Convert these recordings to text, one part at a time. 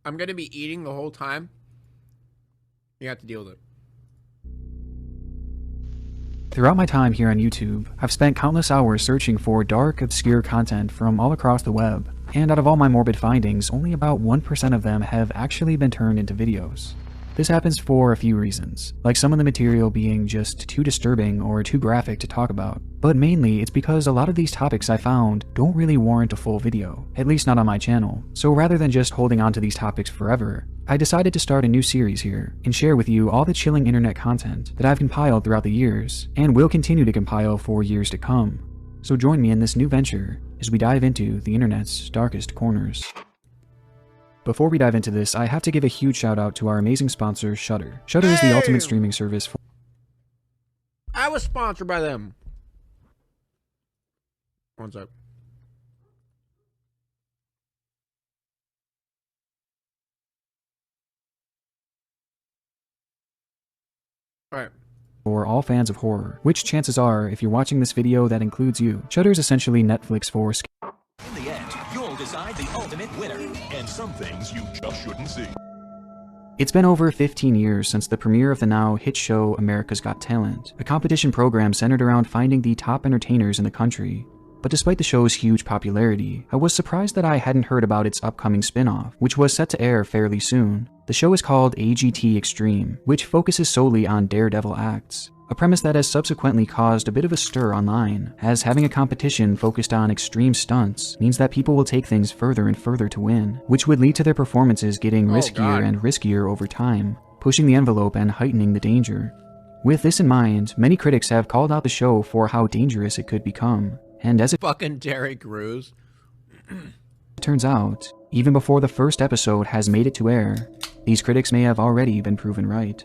I'm going to be eating the whole time. You have to deal with it. Throughout my time here on YouTube, I've spent countless hours searching for dark, obscure content from all across the web, and out of all my morbid findings, only about 1% of them have actually been turned into videos. This happens for a few reasons, like some of the material being just too disturbing or too graphic to talk about, but mainly it's because a lot of these topics I found don't really warrant a full video, at least not on my channel. So rather than just holding on to these topics forever, I decided to start a new series here and share with you all the chilling internet content that I've compiled throughout the years and will continue to compile for years to come. So join me in this new venture as we dive into the internet's darkest corners. Before we dive into this, I have to give a huge shout out to our amazing sponsor, Shudder. Shudder is the ultimate streaming service for... I was sponsored by them. One sec. Alright. For all fans of horror, which chances are, if you're watching this video, that includes you. Shudder is essentially Netflix for... In the end, you'll decide the ultimate winner. And some things you just shouldn't see. It's been over 15 years since the premiere of the now hit show America's Got Talent, a competition program centered around finding the top entertainers in the country. But despite the show's huge popularity, I was surprised that I hadn't heard about its upcoming spin-off, which was set to air fairly soon. The show is called AGT Extreme, which focuses solely on daredevil acts, a premise that has subsequently caused a bit of a stir online, as having a competition focused on extreme stunts means that people will take things further and further to win, which would lead to their performances getting riskier and riskier over time, pushing the envelope and heightening the danger. With this in mind, many critics have called out the show for how dangerous it could become, and as it fucking Derek Ruse. turns out, even before the first episode has made it to air, these critics may have already been proven right.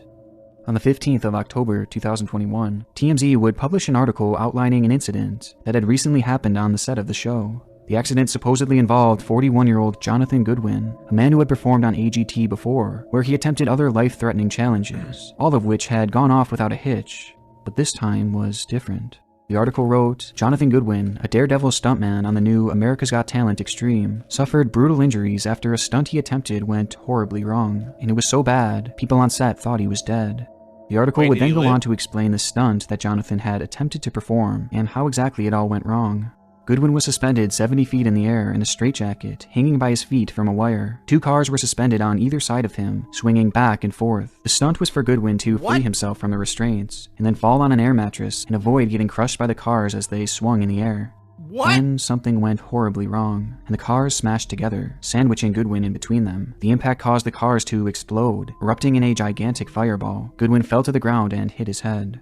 On the 15th of October 2021, TMZ would publish an article outlining an incident that had recently happened on the set of the show. The accident supposedly involved 41-year-old Jonathan Goodwin, a man who had performed on AGT before, where he attempted other life-threatening challenges, all of which had gone off without a hitch, but this time was different. The article wrote, Jonathan Goodwin, a daredevil stuntman on the new America's Got Talent Extreme, suffered brutal injuries after a stunt he attempted went horribly wrong, and it was so bad, people on set thought he was dead. The article would then go on to explain the stunt that Jonathan had attempted to perform and how exactly it all went wrong. Goodwin was suspended 70 feet in the air in a straitjacket, hanging by his feet from a wire. 2 cars were suspended on either side of him, swinging back and forth. The stunt was for Goodwin to free himself from the restraints, and then fall on an air mattress and avoid getting crushed by the cars as they swung in the air. Then something went horribly wrong, and the cars smashed together, sandwiching Goodwin in between them. The impact caused the cars to explode, erupting in a gigantic fireball. Goodwin fell to the ground and hit his head.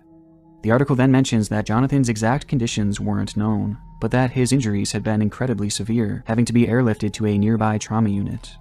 The article then mentions that Jonathan's exact conditions weren't known, but that his injuries had been incredibly severe, having to be airlifted to a nearby trauma unit.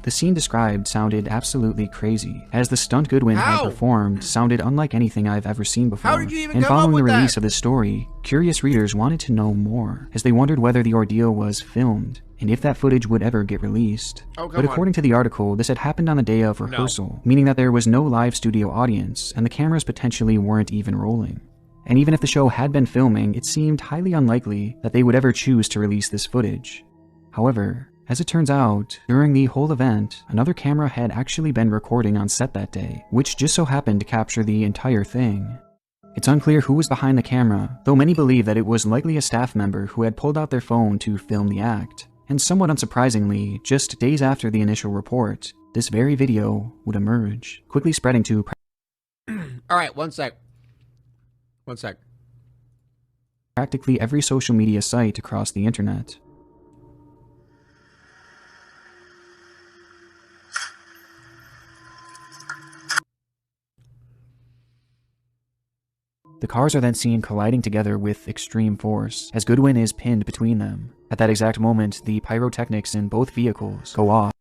The scene described sounded absolutely crazy, as the stunt Goodwin had performed sounded unlike anything I've ever seen before. How did you even and come up following with the release that? of this story, curious readers wanted to know more, as they wondered whether the ordeal was filmed, and if that footage would ever get released. But according to the article, this had happened on the day of rehearsal, meaning that there was no live studio audience, and the cameras potentially weren't even rolling. And even if the show had been filming, it seemed highly unlikely that they would ever choose to release this footage. However, as it turns out, during the whole event, another camera had actually been recording on set that day, which just so happened to capture the entire thing. It's unclear who was behind the camera, though many believe that it was likely a staff member who had pulled out their phone to film the act. And somewhat unsurprisingly, just days after the initial report, this very video would emerge, quickly spreading to... Alright, one sec. practically every social media site across the internet. The cars are then seen colliding together with extreme force, as Goodwin is pinned between them. At that exact moment, the pyrotechnics in both vehicles go off,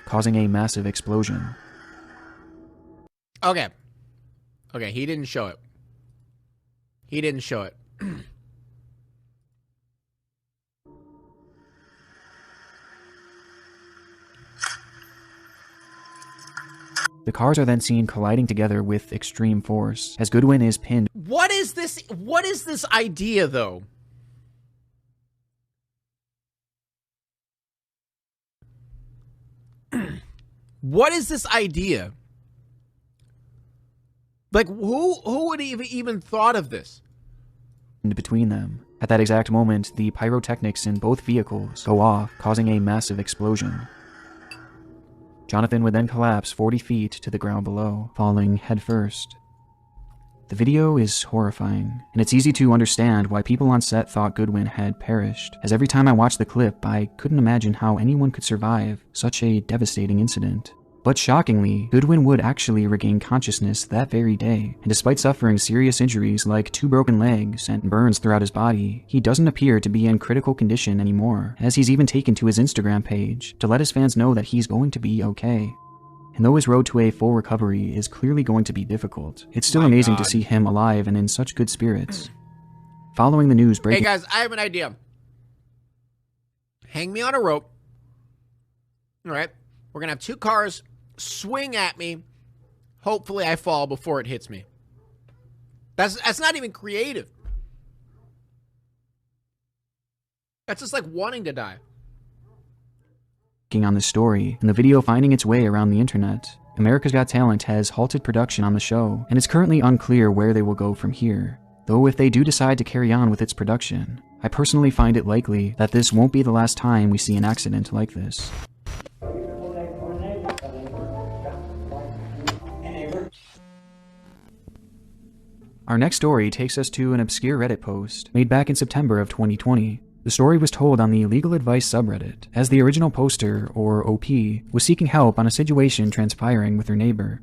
causing a massive explosion. Okay, he didn't show it. The cars are then seen colliding together with extreme force, as Goodwin is pinned. What is this idea, though? What is this idea? Like, who would have even thought of this? Between them. At that exact moment, the pyrotechnics in both vehicles go off, causing a massive explosion. Jonathan would then collapse 40 feet to the ground below, falling headfirst. The video is horrifying, and it's easy to understand why people on set thought Goodwin had perished, as every time I watched the clip, I couldn't imagine how anyone could survive such a devastating incident. But shockingly, Goodwin would actually regain consciousness that very day, and despite suffering serious injuries like 2 broken legs and burns throughout his body, he doesn't appear to be in critical condition anymore, as he's even taken to his Instagram page to let his fans know that he's going to be okay. And though his road to a full recovery is clearly going to be difficult, it's still amazing to see him alive and in such good spirits. Following the news breaking— Hey guys, I have an idea. Hang me on a rope. All right. We're going to have 2 cars swing at me. Hopefully I fall before it hits me. That's not even creative. That's just like wanting to die. On this story, and the video finding its way around the internet, America's Got Talent has halted production on the show, and it's currently unclear where they will go from here. Though if they do decide to carry on with its production, I personally find it likely that this won't be the last time we see an accident like this. Our next story takes us to an obscure Reddit post made back in September of 2020. The story was told on the Legal Advice subreddit, as the original poster, or OP, was seeking help on a situation transpiring with her neighbor.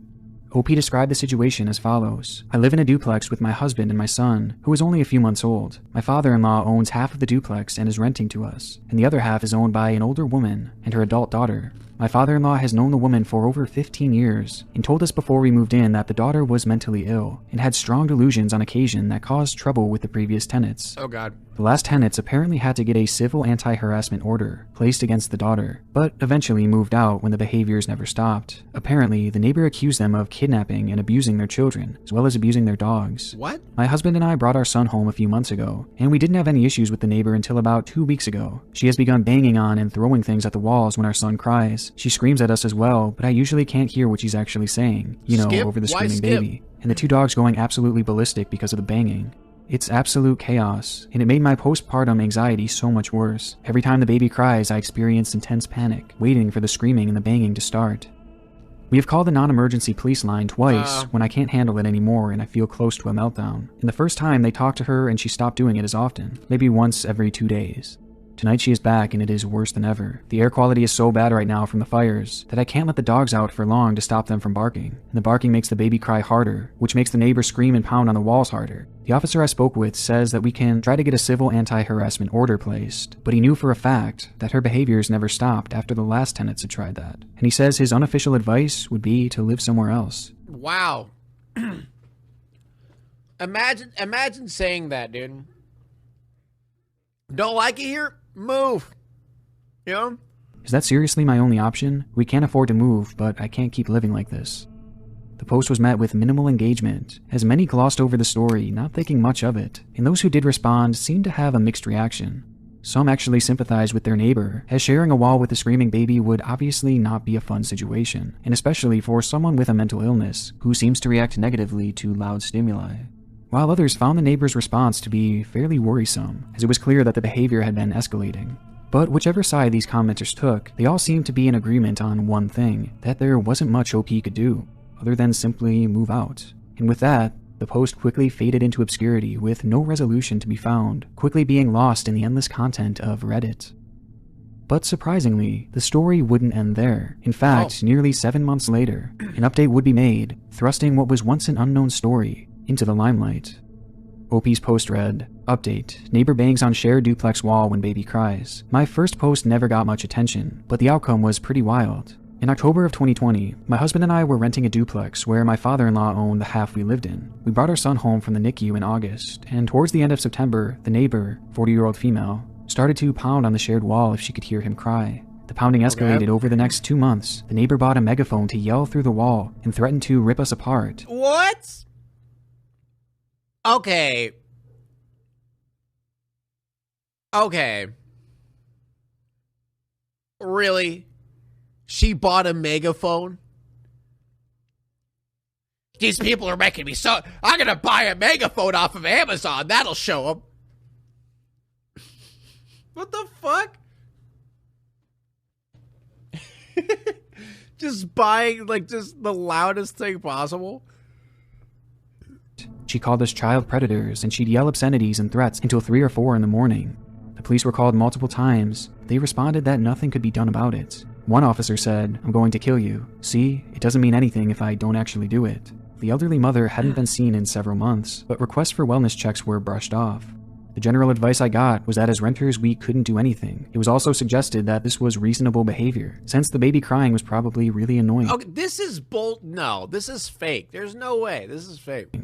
OP described the situation as follows. I live in a duplex with my husband and my son, who is only a few months old. My father-in-law owns half of the duplex and is renting to us, and the other half is owned by an older woman and her adult daughter. My father-in-law has known the woman for over 15 years and told us before we moved in that the daughter was mentally ill and had strong delusions on occasion that caused trouble with the previous tenants. Oh God. The last tenants apparently had to get a civil anti-harassment order placed against the daughter, but eventually moved out when the behaviors never stopped. Apparently, the neighbor accused them of kidnapping and abusing their children, as well as abusing their dogs. What? My husband and I brought our son home a few months ago, and we didn't have any issues with the neighbor until about 2 weeks ago. She has begun banging on and throwing things at the walls when our son cries. She screams at us as well, but I usually can't hear what she's actually saying, over the screaming baby. And the 2 dogs going absolutely ballistic because of the banging. It's absolute chaos, and it made my postpartum anxiety so much worse. Every time the baby cries, I experience intense panic, waiting for the screaming and the banging to start. We have called the non-emergency police line twice when I can't handle it anymore and I feel close to a meltdown. And the first time they talked to her and she stopped doing it as often, maybe once every 2 days. Tonight she is back and it is worse than ever. The air quality is so bad right now from the fires that I can't let the dogs out for long to stop them from barking. And the barking makes the baby cry harder, which makes the neighbor scream and pound on the walls harder. The officer I spoke with says that we can try to get a civil anti-harassment order placed, but he knew for a fact that her behaviors never stopped after the last tenants had tried that. And he says his unofficial advice would be to live somewhere else. Wow. Imagine saying that, dude. Don't like it here? Move. You know? Is that seriously my only option? We can't afford to move, but I can't keep living like this. The post was met with minimal engagement, as many glossed over the story, not thinking much of it, and those who did respond seemed to have a mixed reaction. Some actually sympathized with their neighbor, as sharing a wall with a screaming baby would obviously not be a fun situation, and especially for someone with a mental illness, who seems to react negatively to loud stimuli. While others found the neighbor's response to be fairly worrisome, as it was clear that the behavior had been escalating. But whichever side these commenters took, they all seemed to be in agreement on one thing, that there wasn't much OP could do, other than simply move out. And with that, the post quickly faded into obscurity with no resolution to be found, quickly being lost in the endless content of Reddit. But surprisingly, the story wouldn't end there. In fact, nearly 7 months later, an update would be made, thrusting what was once an unknown story into the limelight. OP's post read, Update, neighbor bangs on shared duplex wall when baby cries. My first post never got much attention, but the outcome was pretty wild. In October of 2020, my husband and I were renting a duplex where my father-in-law owned the half we lived in. We brought our son home from the NICU in August, and towards the end of September, the neighbor, 40-year-old female, started to pound on the shared wall if she could hear him cry. The pounding escalated over the next 2 months. The neighbor bought a megaphone to yell through the wall and threatened to rip us apart. What? Okay. Really? She bought a megaphone. These people are making me so... I'm going to buy a megaphone off of Amazon. That'll show them. What the fuck? Just buying, like, just the loudest thing possible. She called us child predators, and she'd yell obscenities and threats until 3 or 4 in the morning. The police were called multiple times. They responded that nothing could be done about it. One officer said, "I'm going to kill you. See, it doesn't mean anything if I don't actually do it." The elderly mother hadn't been seen in several months, but requests for wellness checks were brushed off. The general advice I got was that as renters we couldn't do anything. It was also suggested that this was reasonable behavior, since the baby crying was probably really annoying. Okay, this is no, this is fake. There's no way. This is fake.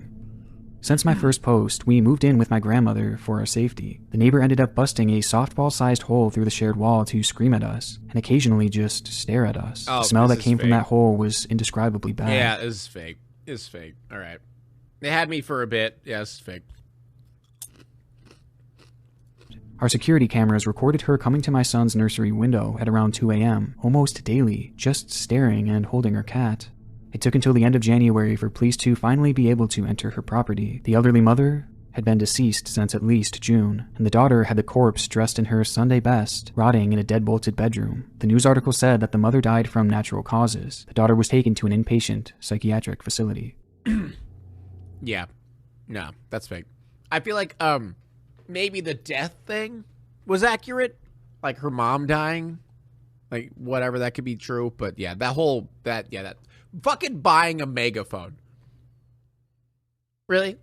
Since my first post, we moved in with my grandmother for our safety. The neighbor ended up busting a softball-sized hole through the shared wall to scream at us, and occasionally just stare at us. Oh, the smell that came fake. from that hole was indescribably bad. Yeah, this is fake. It's fake. All right. They had me for a bit. Yeah, it's fake. Our security cameras recorded her coming to my son's nursery window at around 2 a.m., almost daily, just staring and holding her cat. It took until the end of January for police to finally be able to enter her property. The elderly mother had been deceased since at least June, and the daughter had the corpse dressed in her Sunday best, rotting in a dead-bolted bedroom. The news article said that the mother died from natural causes. The daughter was taken to an inpatient psychiatric facility. Yeah. No, that's fake. I feel like, maybe the death thing was accurate. Like her mom dying. Like, whatever, that could be true. But yeah, that fucking buying a megaphone. Really?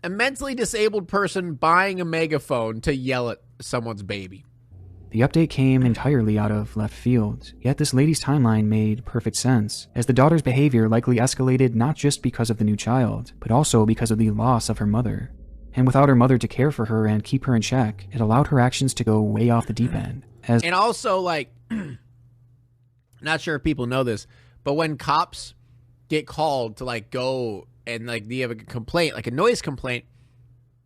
A mentally disabled person buying a megaphone to yell at someone's baby. The update came entirely out of left field, yet this lady's timeline made perfect sense, as the daughter's behavior likely escalated not just because of the new child, but also because of the loss of her mother. And without her mother to care for her and keep her in check, it allowed her actions to go way off the deep end. And also, like, not sure if people know this, but when cops get called to, like, go and, like, they have a complaint, like a noise complaint,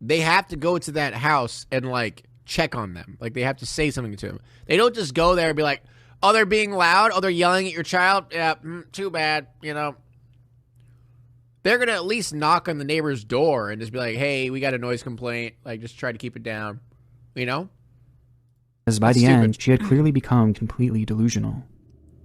they have to go to that house and, like, check on them. Like, they have to say something to them. They don't just go there and be like, oh, they're being loud? Oh, they're yelling at your child? Yeah, too bad, you know. They're going to at least knock on the neighbor's door and just be like, hey, we got a noise complaint. Like, just try to keep it down, you know? As by the end, she had clearly become completely delusional.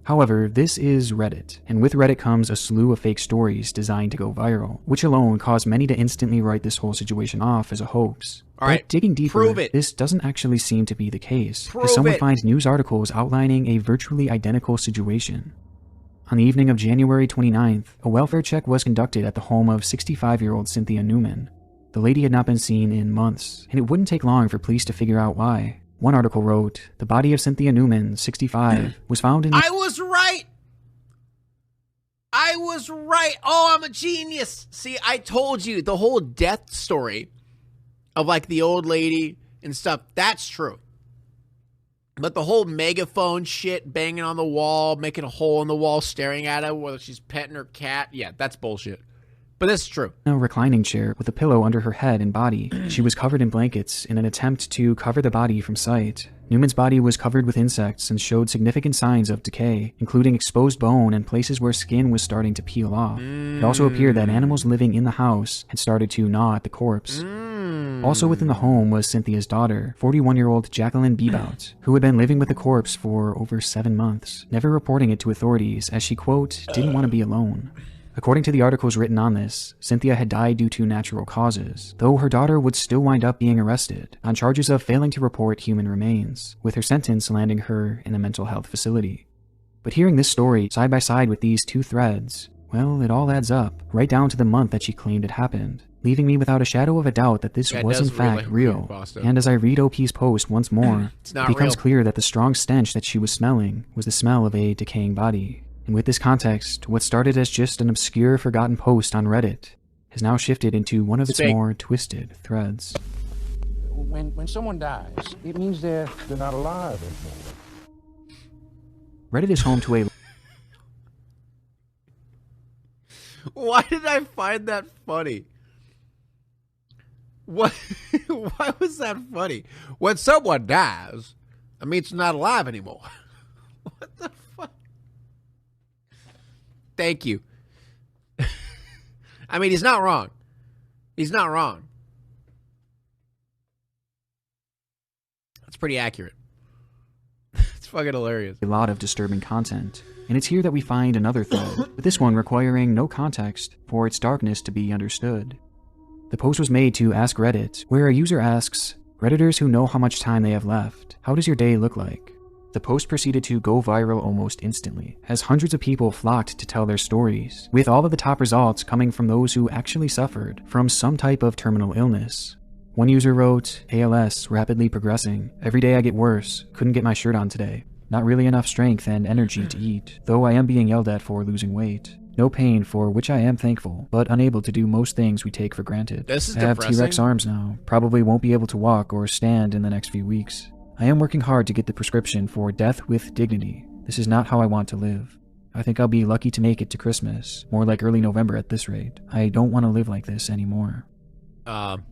However, this is Reddit, and with Reddit comes a slew of fake stories designed to go viral, which alone caused many to instantly write this whole situation off as a hoax. All right, but digging deeper, prove it. This doesn't actually seem to be the case, Prove as someone it. finds news articles outlining a virtually identical situation. On the evening of January 29th, a welfare check was conducted at the home of 65-year-old Cynthia Newman. The lady had not been seen in months, and it wouldn't take long for police to figure out why. One article wrote, the body of Cynthia Newman, 65, was found in... I was right! I was right! Oh, I'm a genius! See, I told you, the whole death story of, like, the old lady and stuff, that's true. But the whole megaphone shit, banging on the wall, making a hole in the wall, staring at her, whether she's petting her cat, yeah, that's bullshit. But it's true. In a reclining chair with a pillow under her head and body. She was covered in blankets in an attempt to cover the body from sight. Newman's body was covered with insects and showed significant signs of decay, including exposed bone and places where skin was starting to peel off. It also appeared that animals living in the house had started to gnaw at the corpse. Also within the home was Cynthia's daughter, 41-year-old Jacqueline Bebout, who had been living with the corpse for over 7 months, never reporting it to authorities as she, quote, didn't want to be alone. According to the articles written on this, Cynthia had died due to natural causes, though her daughter would still wind up being arrested on charges of failing to report human remains, with her sentence landing her in a mental health facility. But hearing this story side by side with these two threads, well, it all adds up, right down to the month that she claimed it happened, leaving me without a shadow of a doubt that this was in fact real. And as I read OP's post once more, it becomes clear that the strong stench that she was smelling was the smell of a decaying body. And with this context, what started as just an obscure, forgotten post on Reddit has now shifted into one of its more twisted threads. When someone dies, it means they're not alive anymore. Reddit is home to a... Why did I find that funny? What? Why was that funny? When someone dies, it means it's not alive anymore. What the fuck? Thank you. I mean, he's not wrong. He's not wrong. That's pretty accurate. It's fucking hilarious. A lot of disturbing content, and it's here that we find another thread, with this one requiring no context for its darkness to be understood. The post was made to Ask Reddit, where a user asks, Redditors who know how much time they have left, how does your day look like? The post proceeded to go viral almost instantly, as hundreds of people flocked to tell their stories, with all of the top results coming from those who actually suffered from some type of terminal illness. One user wrote, ALS, rapidly progressing. Every day I get worse. Couldn't get my shirt on today. Not really enough strength and energy to eat, though I am being yelled at for losing weight. No pain, for which I am thankful, but unable to do most things we take for granted. This is I have depressing. T-Rex arms now. Probably won't be able to walk or stand in the next few weeks. I am working hard to get the prescription for death with dignity. This is not how I want to live. I think I'll be lucky to make it to Christmas, more like early November at this rate. I don't want to live like this anymore.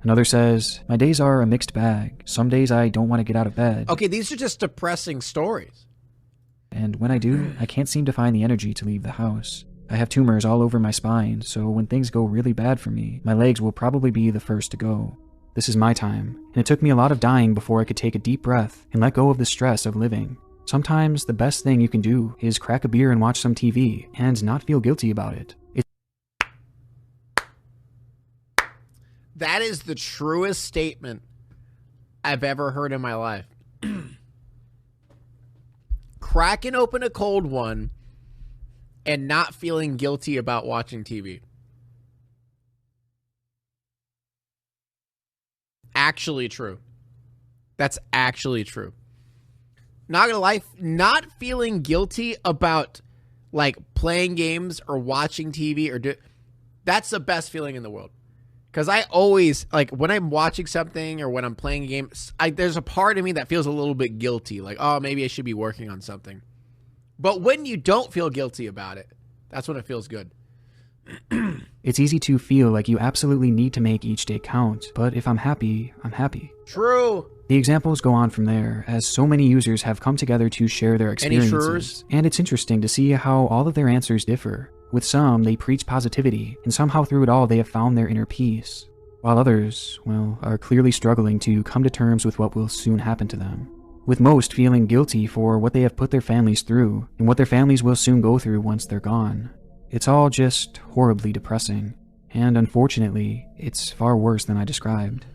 Another says, my days are a mixed bag. Some days I don't want to get out of bed. Okay, these are just depressing stories. And when I do, I can't seem to find the energy to leave the house. I have tumors all over my spine, so when things go really bad for me, my legs will probably be the first to go. This is my time, and it took me a lot of dying before I could take a deep breath and let go of the stress of living. Sometimes the best thing you can do is crack a beer and watch some TV and not feel guilty about it. That is the truest statement I've ever heard in my life. Cracking open a cold one and not feeling guilty about watching TV. Actually true. That's actually true. Not gonna lie, not feeling guilty about like playing games or watching TV that's the best feeling in the world. Because I always, like, when I'm watching something or when I'm playing a game, there's a part of me that feels a little bit guilty. Like, oh, maybe I should be working on something. But when you don't feel guilty about it, that's when it feels good. It's easy to feel like you absolutely need to make each day count, but if I'm happy, I'm happy. True. The examples go on from there, as so many users have come together to share their experiences. Any sures? And it's interesting to see how all of their answers differ. With some, they preach positivity, and somehow through it all they have found their inner peace. While others, well, are clearly struggling to come to terms with what will soon happen to them. With most feeling guilty for what they have put their families through, and what their families will soon go through once they're gone. It's all just horribly depressing, and unfortunately, it's far worse than I described.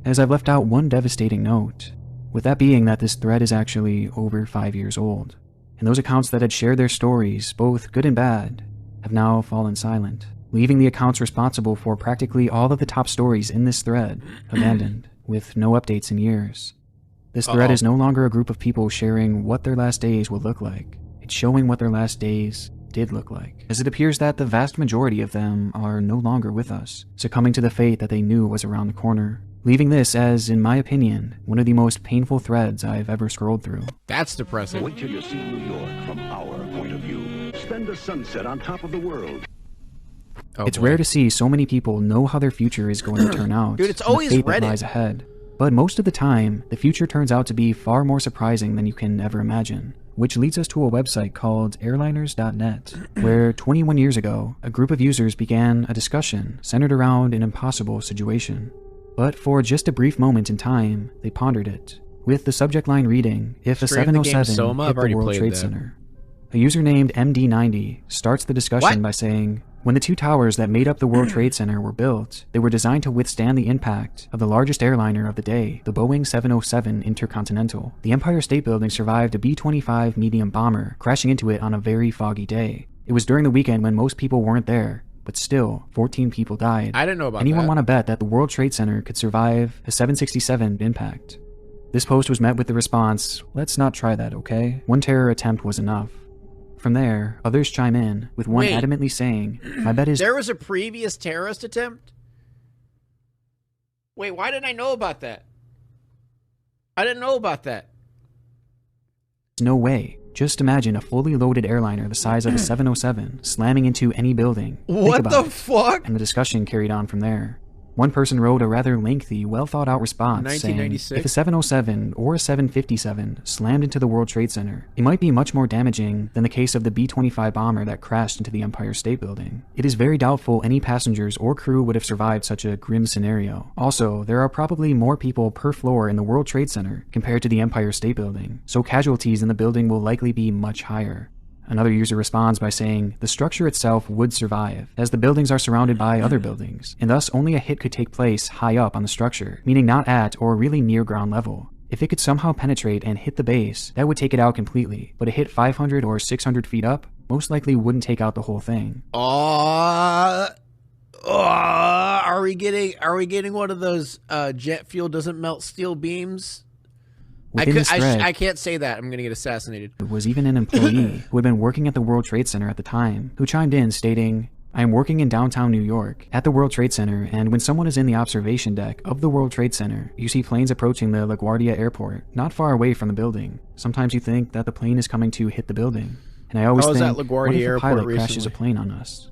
As I've left out one devastating note, with that being that this thread is actually over 5 years old, and those accounts that had shared their stories, both good and bad, have now fallen silent, leaving the accounts responsible for practically all of the top stories in this thread abandoned, with no updates in years. This thread is no longer a group of people sharing what their last days will look like. It's showing what their last days did look like, as it appears that the vast majority of them are no longer with us, succumbing to the fate that they knew was around the corner, leaving this as, in my opinion, one of the most painful threads I've ever scrolled through. That's depressing. Wait till you see New York from our point of view. Spend a sunset on top of the world. It's rare to see so many people know how their future is going to turn out. Dude, it's and the always fate that Reddit. lies ahead. But most of the time, the future turns out to be far more surprising than you can ever imagine. Which leads us to a website called airliners.net, where 21 years ago, a group of users began a discussion centered around an impossible situation. But for just a brief moment in time, they pondered it, with the subject line reading, if a Straight in the game 707 Soma? hit I've the already World played Trade that. Center. A user named MD90 starts the discussion What? by saying, when the two towers that made up the World Trade Center were built, they were designed to withstand the impact of the largest airliner of the day, the Boeing 707 Intercontinental. The Empire State Building survived a B-25 medium bomber, crashing into it on a very foggy day. It was during the weekend when most people weren't there, but still, 14 people died. I didn't know about Anyone that. want to bet that the World Trade Center could survive a 767 impact? This post was met with the response, let's not try that, okay? One terror attempt was enough. From there, others chime in, with one Wait. adamantly saying, my bet is There was a previous terrorist attempt? Wait, why didn't I know about that? I didn't know about that. no way. Just imagine a fully loaded airliner the size of a 707 slamming into any building. Think What about the it. fuck? And the discussion carried on from there. One person wrote a rather lengthy, well-thought-out response saying, 1996? if a 707 or a 757 slammed into the World Trade Center, it might be much more damaging than the case of the B-25 bomber that crashed into the Empire State Building. It is very doubtful any passengers or crew would have survived such a grim scenario. Also, there are probably more people per floor in the World Trade Center compared to the Empire State Building, so casualties in the building will likely be much higher. Another user responds by saying, the structure itself would survive, as the buildings are surrounded by other buildings, and thus only a hit could take place high up on the structure, meaning not at or really near ground level. If it could somehow penetrate and hit the base, that would take it out completely, but a hit 500 or 600 feet up most likely wouldn't take out the whole thing. Are we getting one of those jet fuel doesn't melt steel beams? I can't say that. I'm going to get assassinated. There was even an employee who had been working at the World Trade Center at the time who chimed in stating, I am working in downtown New York at the World Trade Center, and when someone is in the observation deck of the World Trade Center, you see planes approaching the LaGuardia airport, not far away from the building. Sometimes you think that the plane is coming to hit the building. And I always think, what if a pilot crashes a plane on us?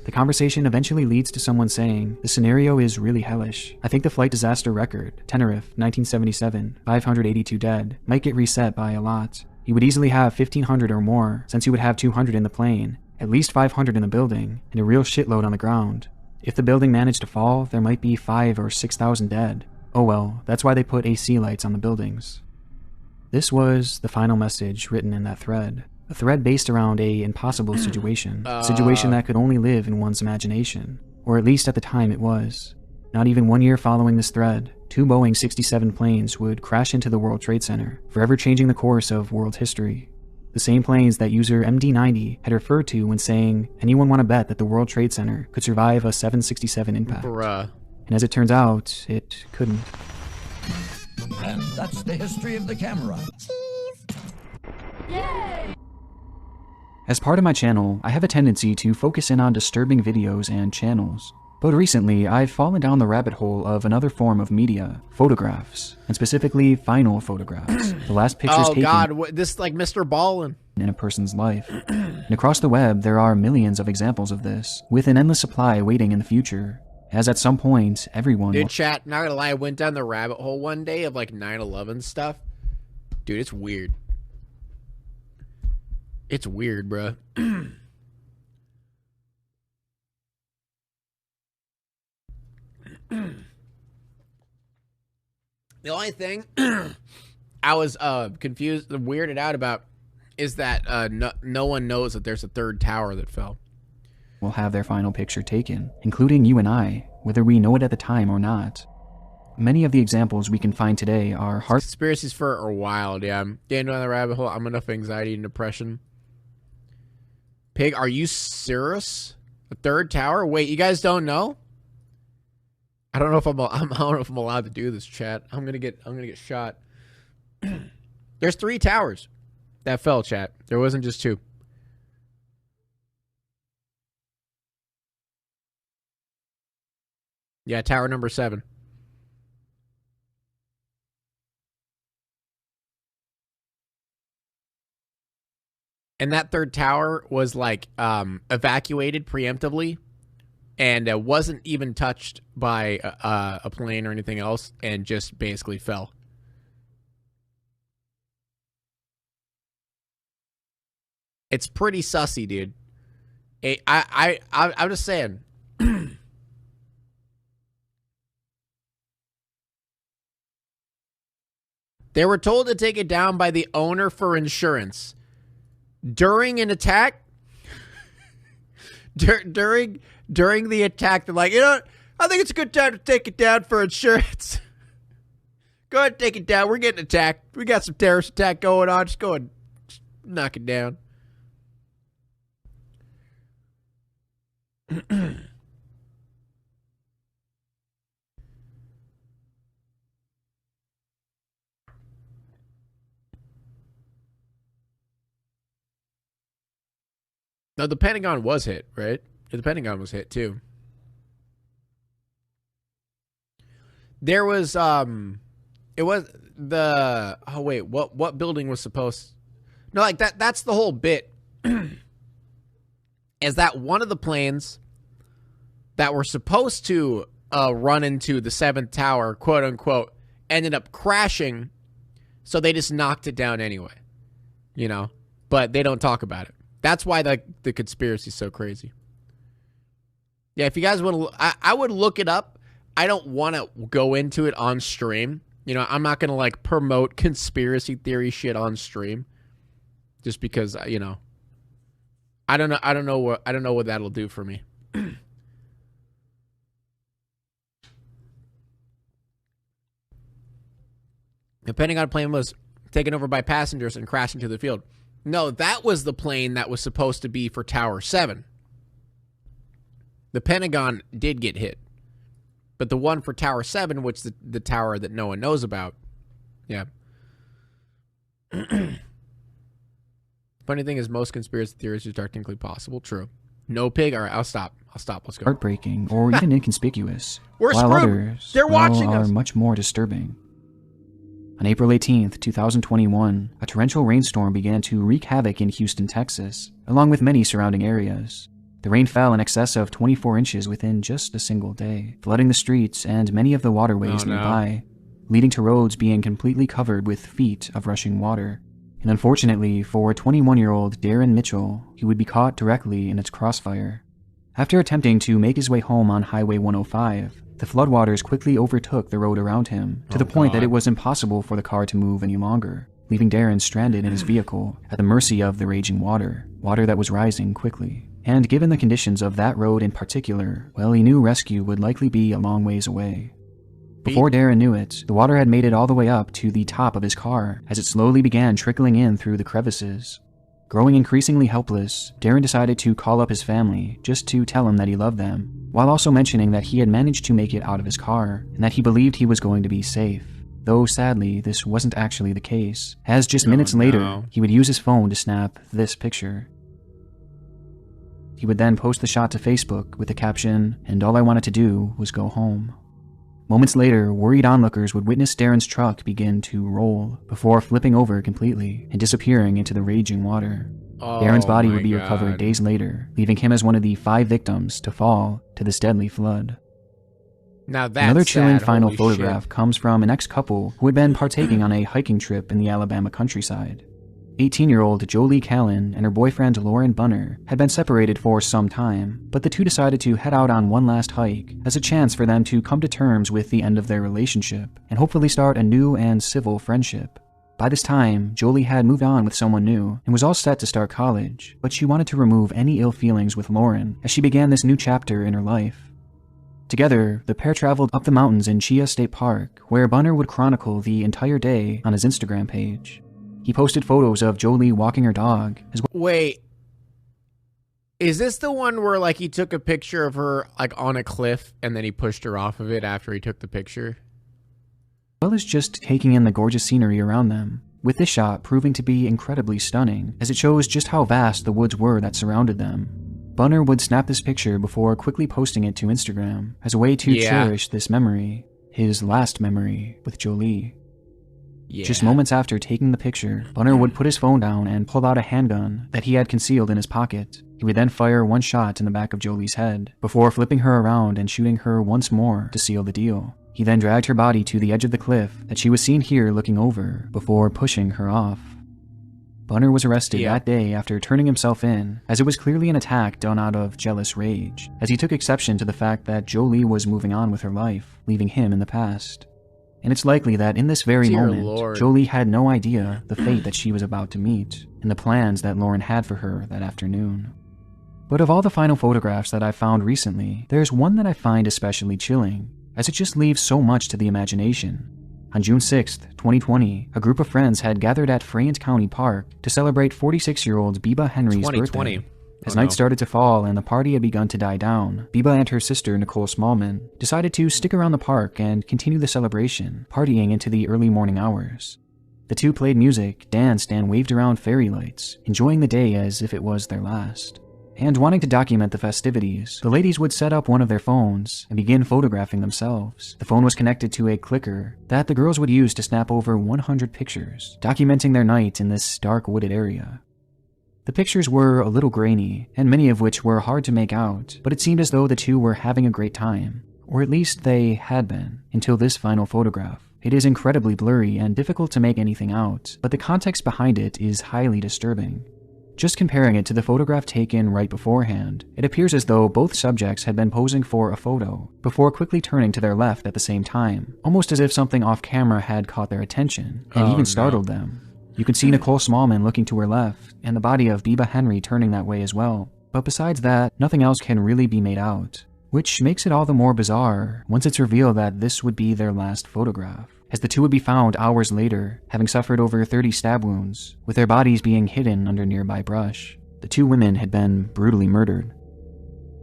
The conversation eventually leads to someone saying, the scenario is really hellish. I think the flight disaster record, Tenerife, 1977, 582 dead, might get reset by a lot. You would easily have 1,500 or more, since you would have 200 in the plane, at least 500 in the building, and a real shitload on the ground. If the building managed to fall, there might be 5,000 or 6,000 dead. Oh well, that's why they put AC lights on the buildings. This was the final message written in that thread. A thread based around a impossible situation. A situation that could only live in one's imagination. Or at least at the time it was. Not even 1 year following this thread, 2 Boeing 67 planes would crash into the World Trade Center, forever changing the course of world history. The same planes that user MD90 had referred to when saying, anyone want to bet that the World Trade Center could survive a 767 impact? Bruh. And as it turns out, it couldn't. And that's the history of the camera. As part of my channel, I have a tendency to focus in on disturbing videos and channels. But recently, I've fallen down the rabbit hole of another form of media, photographs, and specifically final photographs, the last pictures taken this is like Mr. Ballin. in a person's life. And across the web, there are millions of examples of this, with an endless supply waiting in the future, as at some point, everyone Dude, chat, not gonna lie, I went down the rabbit hole one day of like 9/11 stuff. Dude, it's weird. It's weird, bro. The only thing I was confused, weirded out about is that no one knows that there's a third tower that fell. will have their final picture taken, including you and I, whether we know it at the time or not. Many of the examples we can find today are hard. Conspiracies for are wild, yeah. I'm getting down the rabbit hole. I'm enough anxiety and depression. Pig, are you serious? A third tower? Wait, you guys don't know? I don't know if I don't know if I'm allowed to do this, chat. I'm gonna get shot. There's 3 towers that fell, chat. There wasn't just 2. Yeah, tower number 7. And that third tower was like evacuated preemptively, and wasn't even touched by a plane or anything else, and just basically fell. It's pretty sussy, dude. I'm just saying. They were told to take it down by the owner for insurance. During an attack, during the attack, they're like, you know what? I think it's a good time to take it down for insurance. Go ahead and take it down. We're getting attacked. We got some terrorist attack going on. Just go ahead and knock it down. No, the Pentagon was hit, right? The Pentagon was hit too. There was it was the what building was supposed No, like that's the whole bit. Is that one of the planes that were supposed to run into the 7th tower, quote unquote, ended up crashing. So they just knocked it down anyway, you know, but they don't talk about it. That's why the conspiracy is so crazy. Yeah, if you guys want to, I would look it up. I don't want to go into it on stream. You know, I'm not going to like promote conspiracy theory shit on stream just because, you know, I don't know what that'll do for me. The Pentagon plane was taken over by passengers and crashed into the field. No, that was the plane that was supposed to be for Tower 7. The Pentagon did get hit. But the one for Tower 7, which is the tower that no one knows about, yeah. Funny thing is, most conspiracy theories are technically possible. True. No pig. All right, I'll stop. Let's go. Heartbreaking or even inconspicuous. We're while screwed. Others, They're watching are us. much more disturbing. On April 18th, 2021, a torrential rainstorm began to wreak havoc in Houston, Texas, along with many surrounding areas. The rain fell in excess of 24 inches within just a single day, flooding the streets and many of the waterways nearby, leading to roads being completely covered with feet of rushing water. And unfortunately for 21-year-old Darren Mitchell, he would be caught directly in its crossfire. After attempting to make his way home on Highway 105, the floodwaters quickly overtook the road around him, to the point that it was impossible for the car to move any longer, leaving Darren stranded in his vehicle at the mercy of the raging water that was rising quickly. And given the conditions of that road in particular, well, he knew rescue would likely be a long ways away. Before Darren knew it, the water had made it all the way up to the top of his car as it slowly began trickling in through the crevices. Growing increasingly helpless, Darren decided to call up his family just to tell them that he loved them, while also mentioning that he had managed to make it out of his car and that he believed he was going to be safe. Though sadly, this wasn't actually the case, as just minutes later, he would use his phone to snap this picture. He would then post the shot to Facebook with the caption, "And all I wanted to do was go home." Moments later, worried onlookers would witness Darren's truck begin to roll before flipping over completely and disappearing into the raging water. Darren's body would be recovered days later, leaving him as one of the 5 victims to fall to this deadly flood. Now that's Another chilling sad. final Holy photograph shit. comes from an ex-couple who had been partaking on a hiking trip in the Alabama countryside. 18-year-old Jolie Callan and her boyfriend Lauren Bunner had been separated for some time, but the two decided to head out on one last hike as a chance for them to come to terms with the end of their relationship and hopefully start a new and civil friendship. By this time, Jolie had moved on with someone new and was all set to start college, but she wanted to remove any ill feelings with Lauren as she began this new chapter in her life. Together, the pair traveled up the mountains in Chia State Park, where Bunner would chronicle the entire day on his Instagram page. He posted photos of Jolie walking her dog, as well. Wait, is this the one where like he took a picture of her like on a cliff and then he pushed her off of it after he took the picture? As just taking in the gorgeous scenery around them, with this shot proving to be incredibly stunning, as it shows just how vast the woods were that surrounded them. Bunner would snap this picture before quickly posting it to Instagram as a way to cherish this memory, his last memory with Jolie. Just moments after taking the picture, Bunner would put his phone down and pull out a handgun that he had concealed in his pocket. He would then fire one shot in the back of Jolie's head, before flipping her around and shooting her once more to seal the deal. He then dragged her body to the edge of the cliff that she was seen here looking over, before pushing her off. Bunner was arrested that day after turning himself in, as it was clearly an attack done out of jealous rage, as he took exception to the fact that Jolie was moving on with her life, leaving him in the past. And it's likely that in this very moment, Jolie had no idea the fate that she was about to meet, and the plans that Lauren had for her that afternoon. But of all the final photographs that I've found recently, there's one that I find especially chilling, as it just leaves so much to the imagination. On June 6th, 2020, a group of friends had gathered at Fayette County Park to celebrate 46-year-old Biba Henry's birthday. As night started to fall and the party had begun to die down, Biba and her sister Nicole Smallman decided to stick around the park and continue the celebration, partying into the early morning hours. The two played music, danced, and waved around fairy lights, enjoying the day as if it was their last. And wanting to document the festivities, the ladies would set up one of their phones and begin photographing themselves. The phone was connected to a clicker that the girls would use to snap over 100 pictures, documenting their night in this dark wooded area. The pictures were a little grainy, and many of which were hard to make out, but it seemed as though the two were having a great time. Or at least they had been, until this final photograph. It is incredibly blurry and difficult to make anything out, but the context behind it is highly disturbing. Just comparing it to the photograph taken right beforehand, it appears as though both subjects had been posing for a photo, before quickly turning to their left at the same time, almost as if something off camera had caught their attention, and even startled them. You can see Nicole Smallman looking to her left, and the body of Biba Henry turning that way as well. But besides that, nothing else can really be made out, which makes it all the more bizarre once it's revealed that this would be their last photograph, as the two would be found hours later, having suffered over 30 stab wounds, with their bodies being hidden under nearby brush. The two women had been brutally murdered.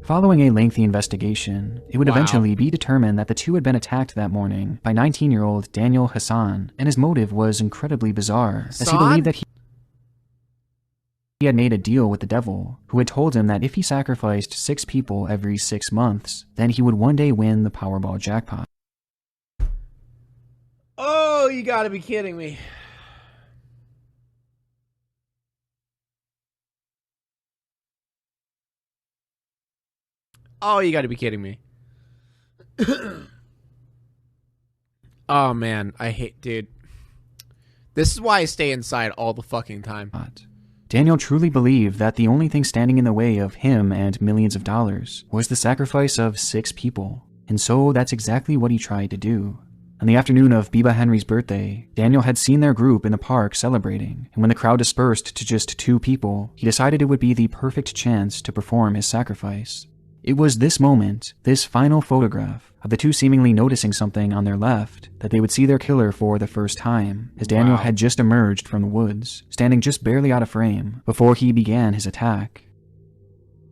Following a lengthy investigation, it would eventually be determined that the two had been attacked that morning by 19-year-old Daniel Hassan, and his motive was incredibly bizarre, as he believed that he had made a deal with the devil, who had told him that if he sacrificed 6 people every 6 months, then he would one day win the Powerball jackpot. Oh, you gotta be kidding me. Oh, you gotta be kidding me. Oh, man. I hate... Dude. This is why I stay inside all the fucking time. Daniel truly believed that the only thing standing in the way of him and millions of dollars was the sacrifice of 6 people. And so that's exactly what he tried to do. On the afternoon of Biba Henry's birthday, Daniel had seen their group in the park celebrating, and when the crowd dispersed to just 2 people, he decided it would be the perfect chance to perform his sacrifice. It was this moment, this final photograph, of the two seemingly noticing something on their left, that they would see their killer for the first time, as Daniel had just emerged from the woods, standing just barely out of frame, before he began his attack.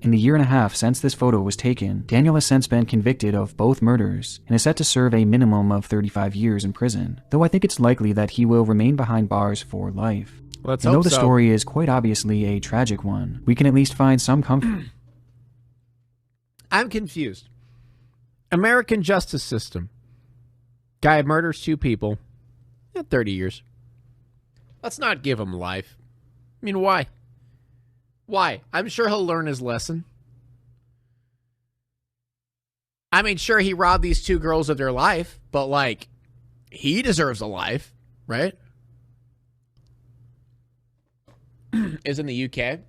In the year and a half since this photo was taken, Daniel has since been convicted of both murders, and is set to serve a minimum of 35 years in prison, though I think it's likely that he will remain behind bars for life. Let's and hope though the so. story is quite obviously a tragic one, we can at least find some comfort. I'm confused. American justice system. Guy murders 2 people. 30 years. Let's not give him life. I mean, why? Why? I'm sure he'll learn his lesson. I mean, sure, he robbed these 2 girls of their life, but, like, he deserves a life, right? Is in the UK.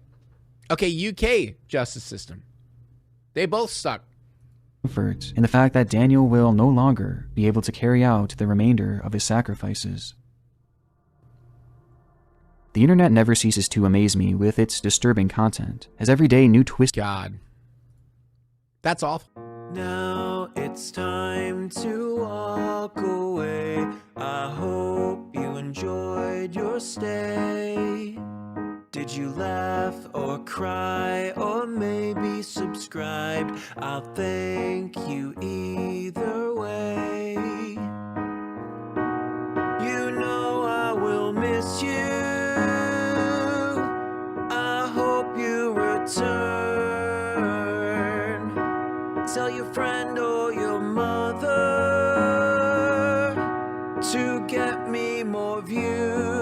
Okay, UK justice system. They both suck. Comfort in the fact that Daniel will no longer be able to carry out the remainder of his sacrifices. The internet never ceases to amaze me with its disturbing content, as every day new twists. God. That's awful. Now it's time to walk away. I hope you enjoyed your stay. Did you laugh or cry or maybe subscribe? I'll thank you either way. You know I will miss you. I hope you return. Tell your friend or your mother to get me more views.